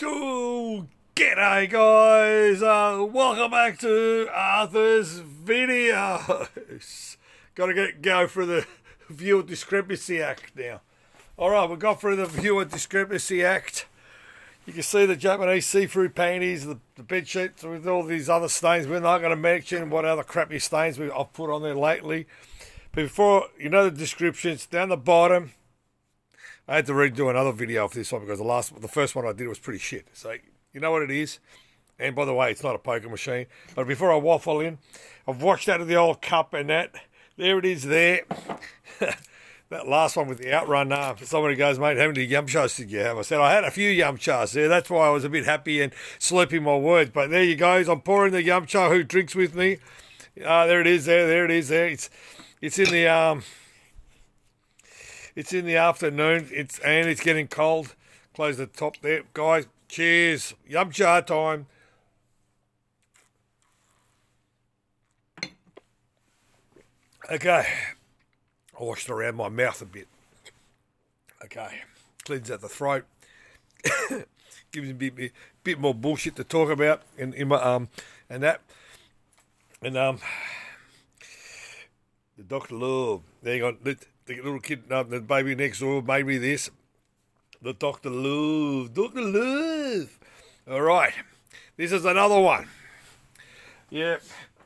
Oh, g'day guys, welcome back to Arthur's videos. Gotta go for the viewer discrepancy act now. Alright, we got through the viewer discrepancy act. You can see the Japanese see-through panties, the bed sheets with all these other stains. We're not going to mention what other crappy stains I've put on there lately. But before, you know the descriptions, down the bottom, I had to redo another video of this one because the first one I did was pretty shit. So, you know what it is? And by the way, it's not a poker machine. But before I waffle in, I've washed out of the old cup and that. There it is there. That last one with the outrun, somebody goes, mate, how many yumchas did you have? I said, I had a few yumchas there. That's why I was a bit happy and slurping my words. But there you go. I'm pouring the yumcha. Who drinks with me? There it is there. There it is there. It's in the It's in the afternoon, and it's getting cold. Close the top there. Guys, cheers. Yumcha time. Okay. I washed around my mouth a bit. Okay. Cleans out the throat. Gives me a bit more bullshit to talk about in my and that. And the Dr. Love. There you go. The little kid, the baby next door made me this. The Dr. Love. Dr. Love. All right. This is another one. Yeah,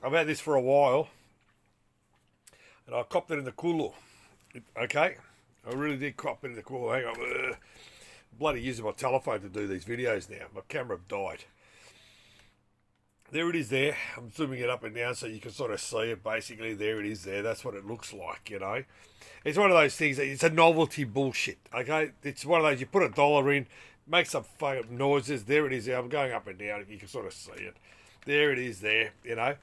I've had this for a while. And I copped it in the cooler. Okay? I really did cop it in the cooler. Hang on. Bloody using my telephone to do these videos now. My camera died. There it is there. I'm zooming it up and down so you can sort of see it. Basically, there it is there. That's what it looks like, you know. It's one of those things, it's a novelty bullshit, okay? It's one of those, you put $1 in, make some fucking noises. There it is there. I'm going up and down. You can sort of see it. There it is there, you know.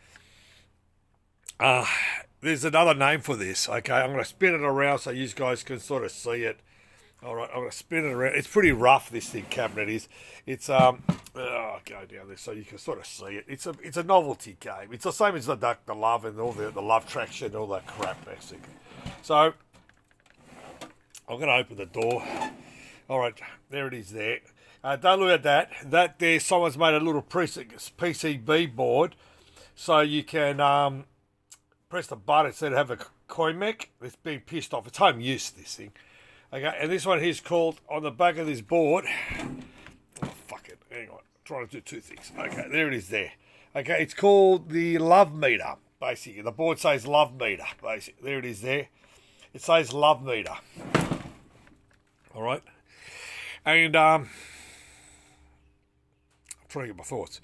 There's another name for this, okay? I'm going to spin it around so you guys can sort of see it. All right, I'm going to spin it around. It's pretty rough, this thing cabinet is. It's, I'll go down there so you can sort of see it. It's a novelty game. It's the same as the Love and all the Love traction, all that crap, basically. So, I'm going to open the door. All right, there it is there. Don't look at that. That there, someone's made a little PCB board so you can press the button instead of have a coin mech. It's being pissed off. It's home use, this thing. Okay, and this one here is called, on the back of this board, oh, fuck it, hang on, I'm trying to do two things. Okay, there it is there. Okay, it's called the Love Meter, basically. The board says Love Meter, basically. There it is there. It says Love Meter. All right. And I'm trying to get my thoughts.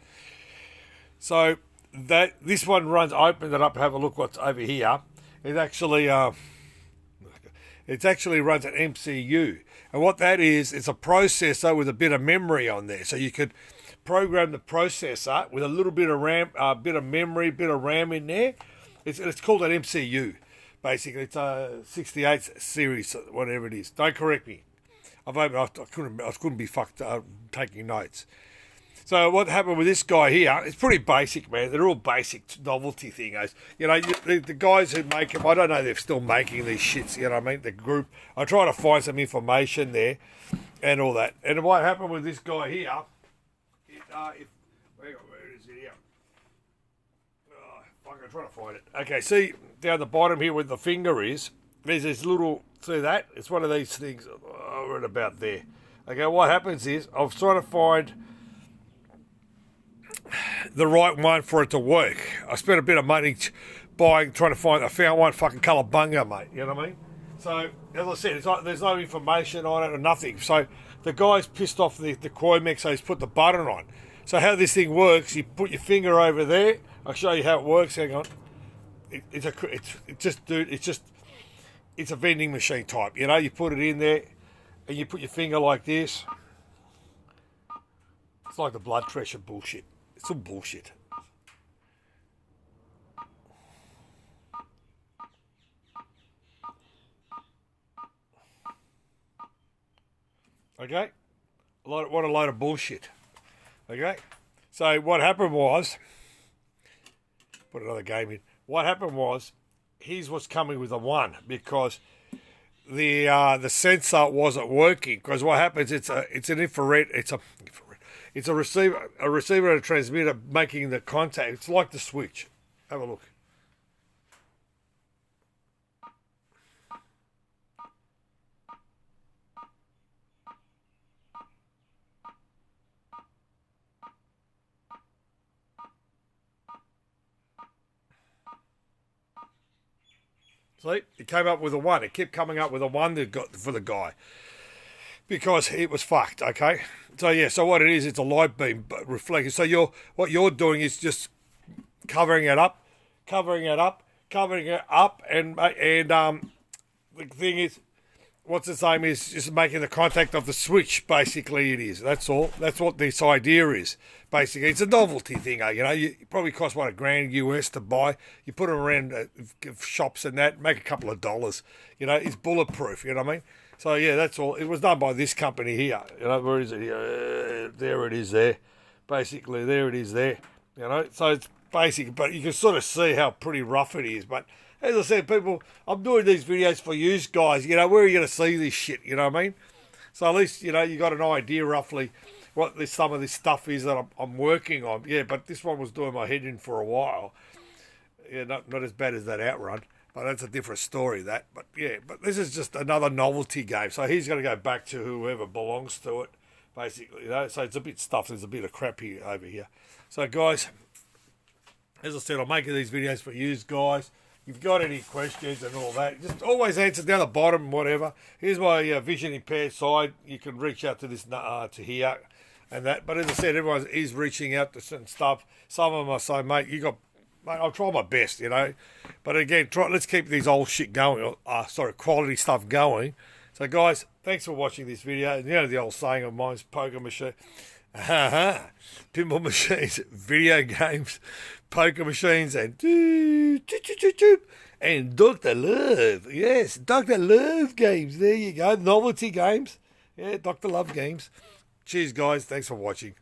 So this one runs, I opened it up and have a look what's over here. It actually runs an MCU. And what that is, it's a processor with a bit of memory on there. So you could program the processor with a little bit of RAM, bit of memory, bit of RAM in there. It's called an MCU. Basically, it's a 68 series, whatever it is. Don't correct me. I couldn't be fucked taking notes. So what happened with this guy here, it's pretty basic, man. They're all basic novelty things. You know, the guys who make them, I don't know if they're still making these shits, you know what I mean? The group, I try to find some information there and all that. And what happened with this guy here, where is it here? I'm trying to find it. Okay, see down the bottom here where the finger is, there's this little, see that? It's one of these things right about there. Okay, what happens is, I was trying to find the right one for it to work. I spent a bit of money trying to find, I found one fucking colorbunga, mate, you know what I mean? So, as I said, there's no information on it or nothing. So, the guy's pissed off the coin mech, so he's put the button on. So, how this thing works, you put your finger over there. I'll show you how it works, hang on. It's a vending machine type, you know, you put it in there and you put your finger like this. It's like the blood pressure bullshit. It's all bullshit. Okay? What a load of bullshit. Okay? So what happened was, put another game in. What happened was, his was coming with a 1 because the sensor wasn't working. Because what happens, it's an infrared, It's a receiver and a transmitter making the contact. It's like the switch. Have a look. See, it came up with a 1. It kept coming up with a 1 that got for the guy because it was fucked. Okay, so yeah, so what it is, it's a light beam reflecting. So what you're doing is just covering it up, and the thing is, what's the same is just making the contact of the switch. Basically, it is. That's all. That's what this idea is. Basically, it's a novelty thing. You know, it probably costs what, $1,000 US to buy. You put it around shops and that, make a couple of dollars. You know, it's bulletproof. You know what I mean? So yeah, that's all. It was done by this company here. You know, where is it? There it is. There, basically, there it is. There. You know, so it's basic, but you can sort of see how pretty rough it is. But as I said, people, I'm doing these videos for you guys. You know, where are you going to see this shit? You know what I mean? So at least, you know, you got an idea roughly what some of this stuff is that I'm working on. Yeah, but this one was doing my head in for a while. Yeah, not as bad as that Outrun, but that's a different story, that. But yeah, but this is just another novelty game. So he's going to go back to whoever belongs to it, basically. You know? So it's a bit stuffed. There's a bit of crap here over here. So guys, as I said, I'm making these videos for you guys. If you've got any questions and all that, just always answer down the bottom, whatever. Here's my vision impaired side. You can reach out to this to here and that. But as I said, everyone is reaching out to certain stuff. Some of them are saying, mate, I'll try my best, you know. But again, let's keep these old shit going. Quality stuff going. So guys, thanks for watching this video. And you know the old saying of mine's poker machine. Pinball machines, video games, poker machines, and Dr. Love. Yes, Dr. Love games. There you go. Novelty games. Yeah, Dr. Love games. Cheers, guys. Thanks for watching.